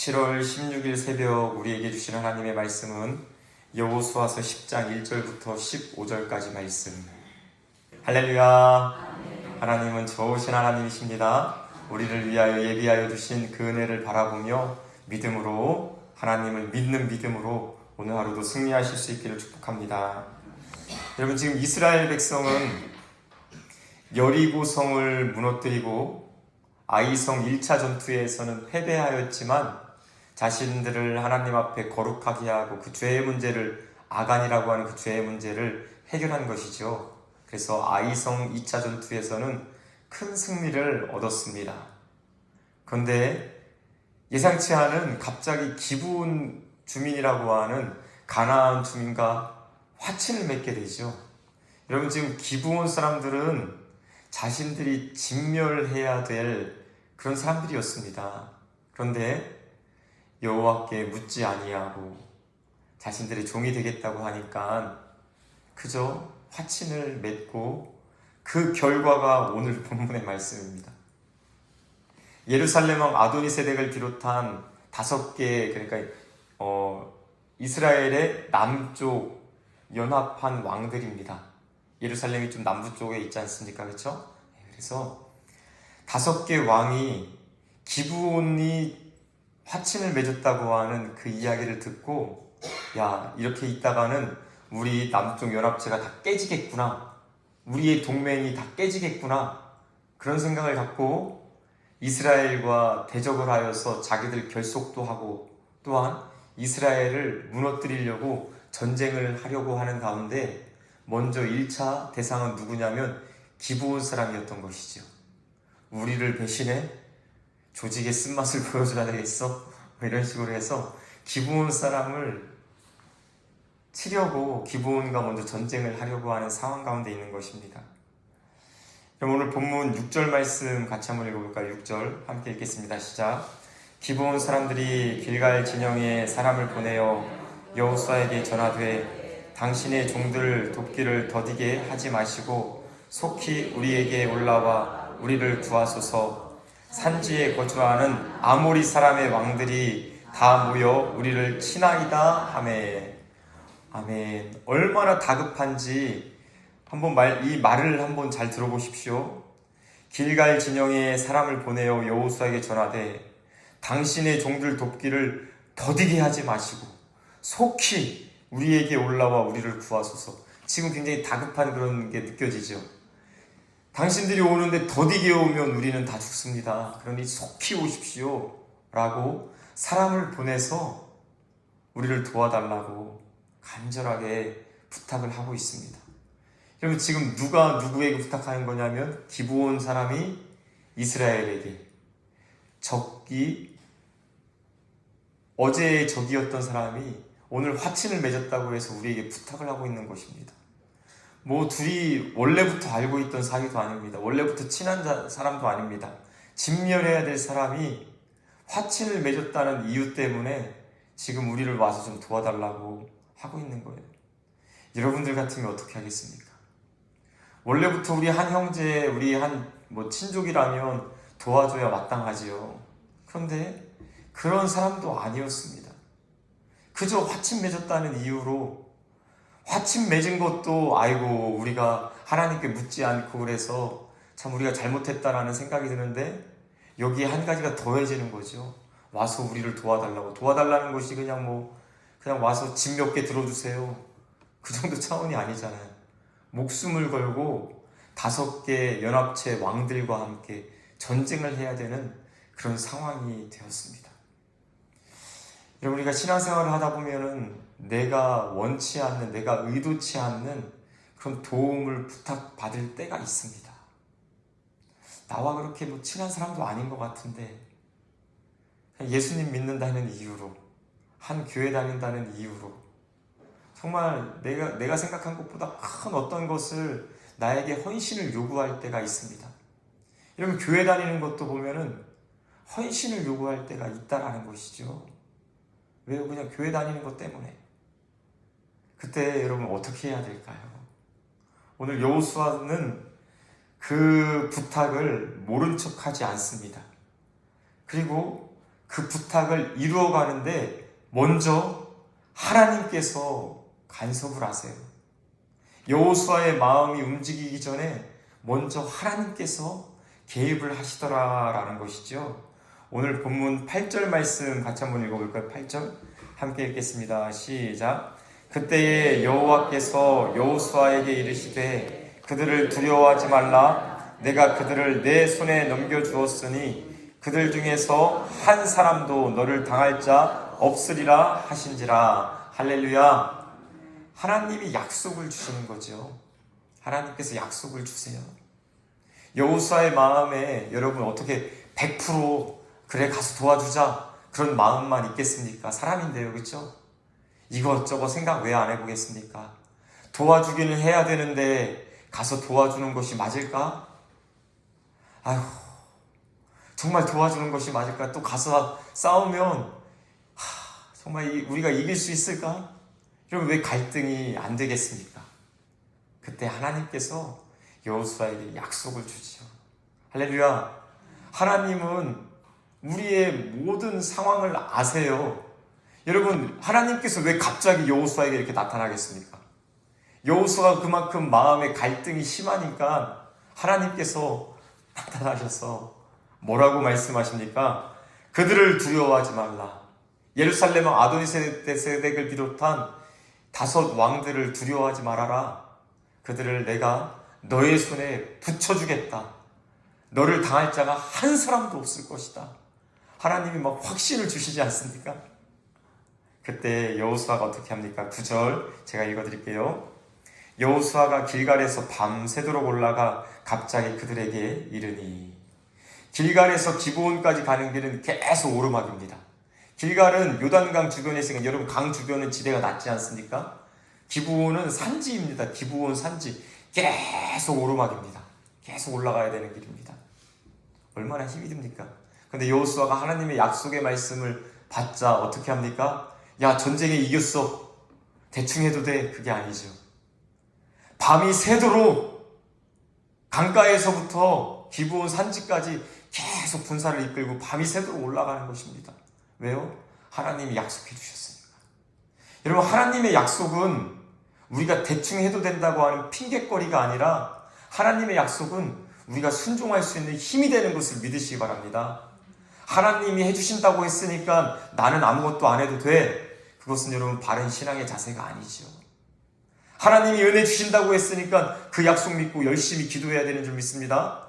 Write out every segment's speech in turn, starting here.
7월 16일 새벽 우리에게 주신 하나님의 말씀은 여호수아서 10장 1절부터 15절까지 말씀. 할렐루야. 하나님은 좋으신 하나님이십니다. 우리를 위하여 예비하여 주신 그 은혜를 바라보며 믿음으로, 하나님을 믿는 믿음으로 오늘 하루도 승리하실 수 있기를 축복합니다. 여러분, 지금 이스라엘 백성은 여리고성을 무너뜨리고 아이성 1차 전투에서는 패배하였지만 자신들을 하나님 앞에 거룩하게 하고 그 죄의 문제를, 아간이라고 하는 그 죄의 문제를 해결한 것이죠. 그래서 아이성 2차 전투에서는 큰 승리를 얻었습니다. 그런데 예상치 않은 갑자기 기브온 주민이라고 하는 가나안 주민과 화친을 맺게 되죠. 여러분, 지금 기브온 사람들은 자신들이 진멸해야 될 그런 사람들이었습니다. 그런데 여호와께 묻지 아니하고 자신들의 종이 되겠다고 하니까 그저 화친을 맺고 그 결과가 오늘 본문의 말씀입니다. 예루살렘 왕 아도니세덱을 비롯한 5개, 그러니까 이스라엘의 남쪽 연합한 왕들입니다. 예루살렘이 좀 남부 쪽에 있지 않습니까? 그렇죠? 그래서 5개 왕이 기브온이 화친을 맺었다고 하는 그 이야기를 듣고, 야, 이렇게 있다가는 우리 남쪽 연합체가 다 깨지겠구나, 우리의 동맹이 다 깨지겠구나, 그런 생각을 갖고 이스라엘과 대적을 하여서 자기들 결속도 하고 또한 이스라엘을 무너뜨리려고 전쟁을 하려고 하는 가운데 먼저 1차 대상은 누구냐면 기브온 사람이었던 것이죠. 우리를 배신해? 조직의 쓴맛을 보여줘야 되겠어? 이런 식으로 해서 기브온 사람을 치려고 기브온과 먼저 전쟁을 하려고 하는 상황 가운데 있는 것입니다. 그럼 오늘 본문 6절 말씀 같이 한번 읽어볼까요? 6절 함께 읽겠습니다. 시작. 기브온 사람들이 길갈 진영에 사람을 보내어 여호수아에게 전하되 당신의 종들 돕기를 더디게 하지 마시고 속히 우리에게 올라와 우리를 구하소서. 산지에 거주하는 아모리 사람의 왕들이 다 모여 우리를 치나이다 하매. 아멘. 얼마나 다급한지 한번 이 말을 한번 잘 들어보십시오. 길갈 진영에 사람을 보내어 여호수아에게 전하되 당신의 종들 돕기를 더디게 하지 마시고 속히 우리에게 올라와 우리를 구하소서. 지금 굉장히 다급한 그런 게 느껴지죠. 당신들이 오는데 더디게 오면 우리는 다 죽습니다. 그러니 속히 오십시오 라고 사람을 보내서 우리를 도와달라고 간절하게 부탁을 하고 있습니다. 여러분, 지금 누가 누구에게 부탁하는 거냐면 기브온 사람이 이스라엘에게, 어제의 적이었던 사람이 오늘 화친을 맺었다고 해서 우리에게 부탁을 하고 있는 것입니다. 둘이 원래부터 알고 있던 사이도 아닙니다. 원래부터 친한 사람도 아닙니다. 진멸해야 될 사람이 화친을 맺었다는 이유 때문에 지금 우리를 와서 좀 도와달라고 하고 있는 거예요. 여러분들 같으면 어떻게 하겠습니까? 원래부터 우리 한 형제, 우리 한 친족이라면 도와줘야 마땅하지요. 그런데 그런 사람도 아니었습니다. 그저 화친 맺었다는 이유로, 화친 맺은 것도 아이고 우리가 하나님께 묻지 않고 그래서 참 우리가 잘못했다라는 생각이 드는데 여기에 한 가지가 더해지는 거죠. 와서 우리를 도와달라는 것이 그냥 와서 집 몇 개 들어주세요, 그 정도 차원이 아니잖아요. 목숨을 걸고 5개 연합체 왕들과 함께 전쟁을 해야 되는 그런 상황이 되었습니다. 여러분, 우리가 신앙생활을 하다 보면은 내가 원치 않는, 내가 의도치 않는 그런 도움을 부탁받을 때가 있습니다. 나와 그렇게 친한 사람도 아닌 것 같은데 예수님 믿는다는 이유로, 한 교회 다닌다는 이유로 정말 내가 생각한 것보다 큰 어떤 것을 나에게 헌신을 요구할 때가 있습니다. 이러면 교회 다니는 것도 보면은 헌신을 요구할 때가 있다라는 것이죠. 왜요? 그냥 교회 다니는 것 때문에. 그때 여러분 어떻게 해야 될까요? 오늘 여호수아는 그 부탁을 모른 척하지 않습니다. 그리고 그 부탁을 이루어가는데 먼저 하나님께서 간섭을 하세요. 여호수아의 마음이 움직이기 전에 먼저 하나님께서 개입을 하시더라라는 것이죠. 오늘 본문 8절 말씀 같이 한번 읽어볼까요? 8절 함께 읽겠습니다. 시작. 그때에 여호와께서 여호수아에게 이르시되 그들을 두려워하지 말라. 내가 그들을 내 손에 넘겨주었으니 그들 중에서 한 사람도 너를 당할 자 없으리라 하신지라. 할렐루야. 하나님이 약속을 주시는 거죠. 하나님께서 약속을 주세요. 여호수아의 마음에 여러분 어떻게 100% 그래 가서 도와주자 그런 마음만 있겠습니까? 사람인데요, 그렇죠? 이것저것 생각 왜 안 해보겠습니까? 도와주기는 해야 되는데 가서 도와주는 것이 맞을까? 아휴, 정말 도와주는 것이 맞을까? 또 가서 싸우면 정말 우리가 이길 수 있을까? 그럼 왜 갈등이 안 되겠습니까? 그때 하나님께서 여호수아에게 약속을 주지요. 할렐루야. 하나님은 우리의 모든 상황을 아세요. 여러분, 하나님께서 왜 갑자기 여호수아에게 이렇게 나타나겠습니까? 여호수아가 그만큼 마음의 갈등이 심하니까 하나님께서 나타나셔서 뭐라고 말씀하십니까? 그들을 두려워하지 말라. 예루살렘 왕 아도니세덱을 비롯한 5 왕들을 두려워하지 말아라. 그들을 내가 너의 손에 붙여주겠다. 너를 당할 자가 한 사람도 없을 것이다. 하나님이 막 확신을 주시지 않습니까? 그때 여호수아가 어떻게 합니까? 9절 제가 읽어드릴게요. 여호수아가 길갈에서 밤새도록 올라가 갑자기 그들에게 이르니. 길갈에서 기브온까지 가는 길은 계속 오르막입니다. 길갈은 요단강 주변에 있으니까 여러분 강 주변은 지대가 낮지 않습니까? 기브온은 산지입니다. 기브온 산지. 계속 오르막입니다. 계속 올라가야 되는 길입니다. 얼마나 힘이 듭니까? 근데 여호수아가 하나님의 약속의 말씀을 받자 어떻게 합니까? 야, 전쟁에 이겼어. 대충 해도 돼. 그게 아니죠. 밤이 새도록 강가에서부터 기브온 산지까지 계속 군사를 이끌고 밤이 새도록 올라가는 것입니다. 왜요? 하나님이 약속해 주셨으니까. 여러분, 하나님의 약속은 우리가 대충 해도 된다고 하는 핑계거리가 아니라 하나님의 약속은 우리가 순종할 수 있는 힘이 되는 것을 믿으시기 바랍니다. 하나님이 해주신다고 했으니까 나는 아무것도 안 해도 돼. 그것은 여러분 바른 신앙의 자세가 아니죠. 하나님이 은혜 주신다고 했으니까 그 약속 믿고 열심히 기도해야 되는 줄 믿습니다.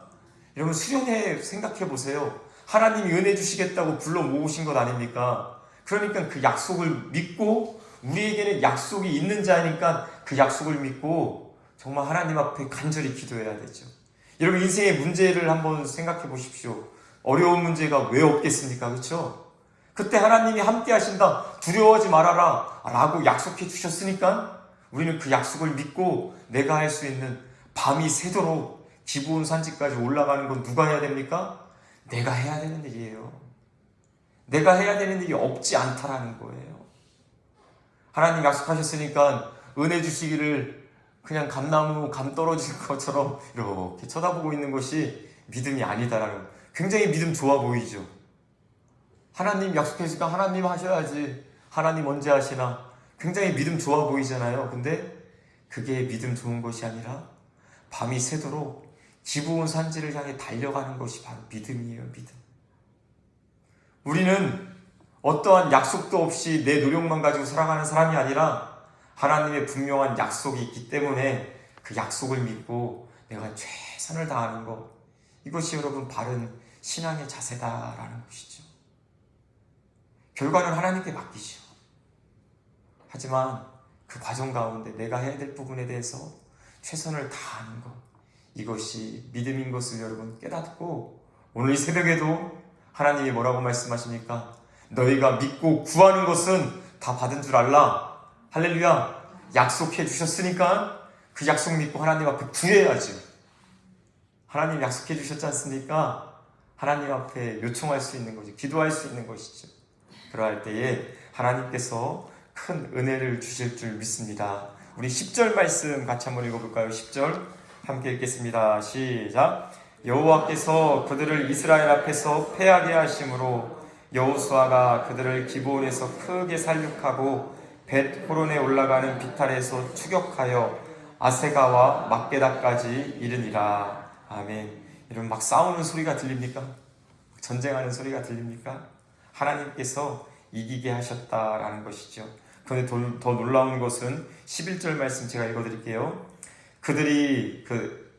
여러분 수련회 생각해 보세요. 하나님이 은혜 주시겠다고 불러 모으신 것 아닙니까? 그러니까 그 약속을 믿고 우리에게는 약속이 있는 자니까 그 약속을 믿고 정말 하나님 앞에 간절히 기도해야 되죠. 여러분 인생의 문제를 한번 생각해 보십시오. 어려운 문제가 왜 없겠습니까? 그렇죠? 그때 하나님이 함께 하신다. 두려워하지 말아라 라고 약속해 주셨으니까 우리는 그 약속을 믿고 내가 할 수 있는 밤이 새도록 기브온 산지까지 올라가는 건 누가 해야 됩니까? 내가 해야 되는 일이에요. 내가 해야 되는 일이 없지 않다라는 거예요. 하나님 약속하셨으니까 은혜 주시기를 그냥 감 떨어진 것처럼 이렇게 쳐다보고 있는 것이 믿음이 아니다라는, 굉장히 믿음 좋아 보이죠. 하나님 약속했으니까 하나님 하셔야지. 하나님 언제 하시나. 굉장히 믿음 좋아 보이잖아요. 근데 그게 믿음 좋은 것이 아니라 밤이 새도록 기브온 산지를 향해 달려가는 것이 바로 믿음이에요. 믿음. 우리는 어떠한 약속도 없이 내 노력만 가지고 살아가는 사람이 아니라 하나님의 분명한 약속이 있기 때문에 그 약속을 믿고 내가 최선을 다하는 것, 이것이 여러분 바른 신앙의 자세다라는 것이죠. 결과는 하나님께 맡기죠. 하지만 그 과정 가운데 내가 해야 될 부분에 대해서 최선을 다하는 것, 이것이 믿음인 것을 여러분 깨닫고 오늘 이 새벽에도 하나님이 뭐라고 말씀하십니까? 너희가 믿고 구하는 것은 다 받은 줄 알라. 할렐루야. 약속해 주셨으니까 그 약속 믿고 하나님 앞에 구해야죠. 하나님 약속해 주셨지 않습니까? 하나님 앞에 요청할 수 있는 것이, 기도할 수 있는 것이죠. 그러할 때에 하나님께서 큰 은혜를 주실 줄 믿습니다. 우리 10절 말씀 같이 한번 읽어볼까요? 10절 함께 읽겠습니다. 시작. 여호와께서 그들을 이스라엘 앞에서 패하게 하심으로 여호수아가 그들을 기브온에서 크게 살육하고 벳 호론에 올라가는 비탈에서 추격하여 아세가와 막게다까지 이르니라. 아멘. 여러분, 막 싸우는 소리가 들립니까? 전쟁하는 소리가 들립니까? 하나님께서 이기게 하셨다라는 것이죠. 그런데 더 놀라운 것은 11절 말씀 제가 읽어드릴게요. 그들이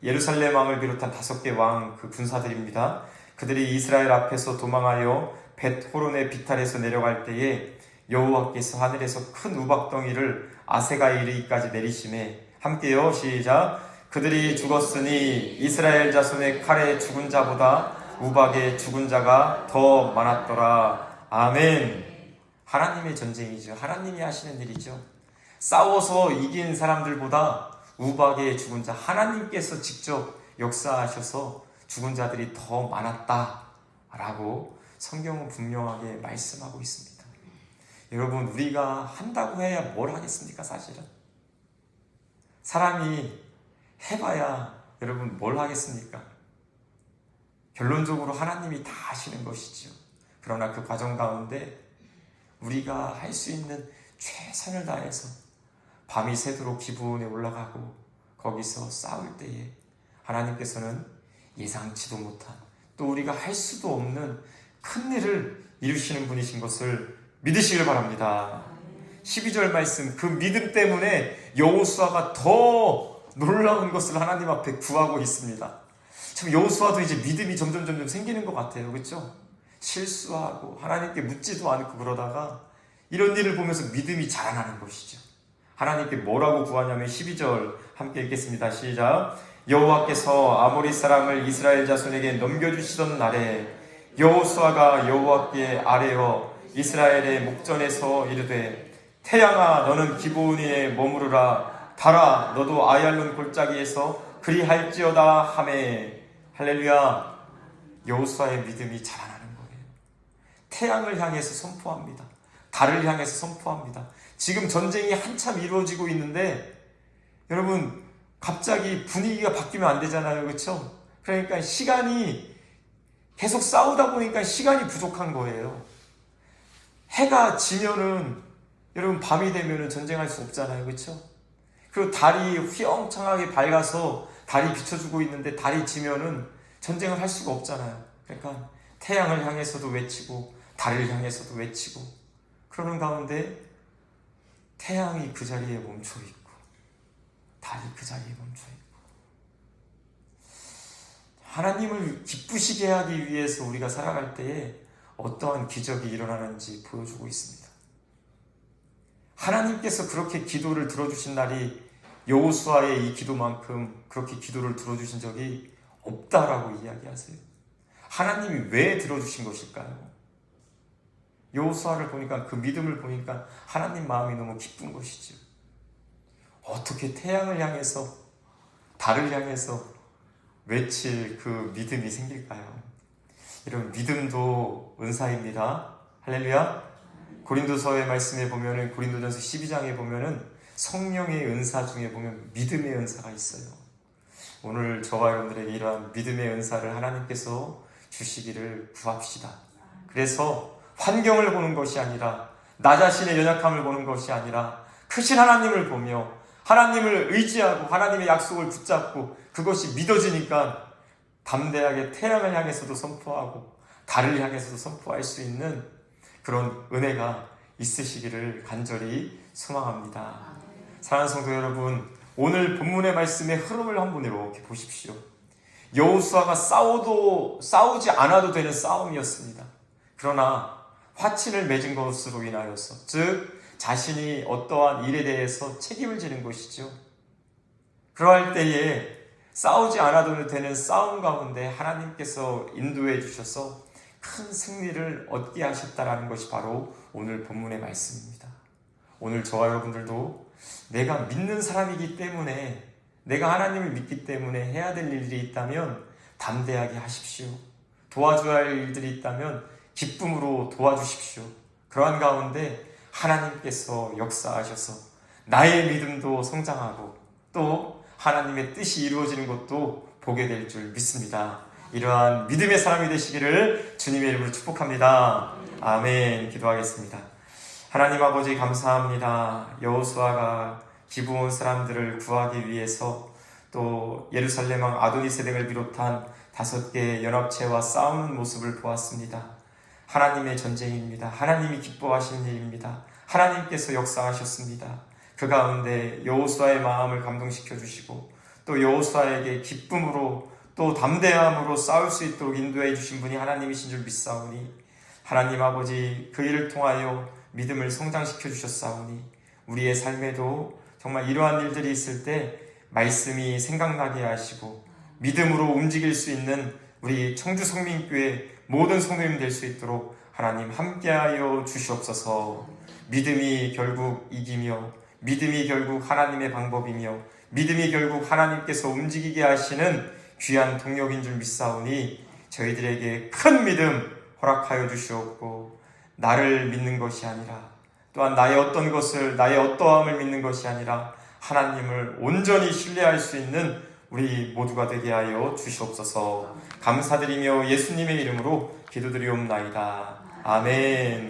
예루살렘 왕을 비롯한 5개 왕 군사들입니다. 그들이 이스라엘 앞에서 도망하여 벳 호론의 비탈에서 내려갈 때에 여호와께서 하늘에서 큰 우박덩이를 아세가에 이르기까지 내리심에, 함께요, 시작. 그들이 죽었으니 이스라엘 자손의 칼에 죽은 자보다 우박에 죽은 자가 더 많았더라. 아멘. 하나님의 전쟁이죠. 하나님이 하시는 일이죠. 싸워서 이긴 사람들보다 우박에 죽은 자, 하나님께서 직접 역사하셔서 죽은 자들이 더 많았다라고 성경은 분명하게 말씀하고 있습니다. 여러분, 우리가 한다고 해야 뭘 하겠습니까? 사실은 사람이 해봐야 여러분 뭘 하겠습니까? 결론적으로 하나님이 다 하시는 것이죠. 그러나 그 과정 가운데 우리가 할 수 있는 최선을 다해서 밤이 새도록 기브온에 올라가고 거기서 싸울 때에 하나님께서는 예상치도 못한, 또 우리가 할 수도 없는 큰 일을 이루시는 분이신 것을 믿으시길 바랍니다. 12절 말씀, 그 믿음 때문에 여호수아가 더 놀라운 것을 하나님 앞에 구하고 있습니다. 참, 여호수아도 이제 믿음이 점점 생기는 것 같아요. 그렇죠? 실수하고 하나님께 묻지도 않고 그러다가 이런 일을 보면서 믿음이 자라나는 것이죠. 하나님께 뭐라고 구하냐면 12절 함께 읽겠습니다. 시작. 여호와께서 아모리 사람을 이스라엘 자손에게 넘겨주시던 날에 여호수아가 여호와께 아뢰어 이스라엘의 목전에서 이르되, 태양아 너는 기브온에 머무르라. 달아 너도 아얄론 골짜기에서 그리할지어다 하매. 할렐루야. 여호수아의 믿음이 자라나는 거예요. 태양을 향해서 선포합니다. 달을 향해서 선포합니다. 지금 전쟁이 한참 이루어지고 있는데 여러분, 갑자기 분위기가 바뀌면 안 되잖아요. 그렇죠? 그러니까 시간이 계속 싸우다 보니까 시간이 부족한 거예요. 해가 지면은 여러분, 밤이 되면은 전쟁할 수 없잖아요. 그렇죠? 그리고 달이 휘영창하게 밝아서 달이 비춰주고 있는데 달이 지면은 전쟁을 할 수가 없잖아요. 그러니까 태양을 향해서도 외치고 달을 향해서도 외치고, 그러는 가운데 태양이 그 자리에 멈춰 있고 달이 그 자리에 멈춰 있고, 하나님을 기쁘시게 하기 위해서 우리가 살아갈 때에 어떠한 기적이 일어나는지 보여주고 있습니다. 하나님께서 그렇게 기도를 들어주신 날이 여호수아의 이 기도만큼 그렇게 기도를 들어주신 적이 없다라고 이야기하세요. 하나님이 왜 들어주신 것일까요? 여호수아를 보니까, 그 믿음을 보니까 하나님 마음이 너무 기쁜 것이죠. 어떻게 태양을 향해서 달을 향해서 외칠 그 믿음이 생길까요? 여러분, 믿음도 은사입니다. 할렐루야. 고린도서의 말씀에 보면은, 고린도전서 12장에 보면은 성령의 은사 중에 보면 믿음의 은사가 있어요. 오늘 저와 여러분들에게 이러한 믿음의 은사를 하나님께서 주시기를 구합시다. 그래서 환경을 보는 것이 아니라, 나 자신의 연약함을 보는 것이 아니라 크신 하나님을 보며 하나님을 의지하고 하나님의 약속을 붙잡고 그것이 믿어지니까 담대하게 태양을 향해서도 선포하고 달을 향해서도 선포할 수 있는 그런 은혜가 있으시기를 간절히 소망합니다. 사랑하는 성도 여러분, 오늘 본문의 말씀의 흐름을 한번 이렇게 보십시오. 여호수아가 싸우지 않아도 되는 싸움이었습니다. 그러나 화친을 맺은 것으로 인하여서, 즉 자신이 어떠한 일에 대해서 책임을 지는 것이죠. 그러할 때에 싸우지 않아도 되는 싸움 가운데 하나님께서 인도해 주셔서 큰 승리를 얻게 하셨다라는 것이 바로 오늘 본문의 말씀입니다. 오늘 저와 여러분들도 내가 믿는 사람이기 때문에, 내가 하나님을 믿기 때문에 해야 될 일들이 있다면 담대하게 하십시오. 도와줘야 할 일들이 있다면 기쁨으로 도와주십시오. 그러한 가운데 하나님께서 역사하셔서 나의 믿음도 성장하고 또 하나님의 뜻이 이루어지는 것도 보게 될 줄 믿습니다. 이러한 믿음의 사람이 되시기를 주님의 이름으로 축복합니다. 아멘. 기도하겠습니다. 하나님 아버지 감사합니다. 여호수아가 기브온 사람들을 구하기 위해서 또 예루살렘 왕 아도니세덱을 비롯한 5개의 연합체와 싸우는 모습을 보았습니다. 하나님의 전쟁입니다. 하나님이 기뻐하시는 일입니다. 하나님께서 역사하셨습니다. 그 가운데 여호수아의 마음을 감동시켜 주시고 또 여호수아에게 기쁨으로 또 담대함으로 싸울 수 있도록 인도해 주신 분이 하나님이신 줄 믿사오니 하나님 아버지 그 일을 통하여 믿음을 성장시켜 주셨사오니 우리의 삶에도 정말 이러한 일들이 있을 때 말씀이 생각나게 하시고 믿음으로 움직일 수 있는 우리 청주성민교회 모든 성도님 될 수 있도록 하나님 함께하여 주시옵소서. 믿음이 결국 이기며 믿음이 결국 하나님의 방법이며 믿음이 결국 하나님께서 움직이게 하시는 귀한 동력인 줄 믿사오니 저희들에게 큰 믿음 허락하여 주시옵고 나를 믿는 것이 아니라 또한 나의 어떤 것을 나의 어떠함을 믿는 것이 아니라 하나님을 온전히 신뢰할 수 있는 우리 모두가 되게 하여 주시옵소서. 감사드리며 예수님의 이름으로 기도드리옵나이다. 아멘.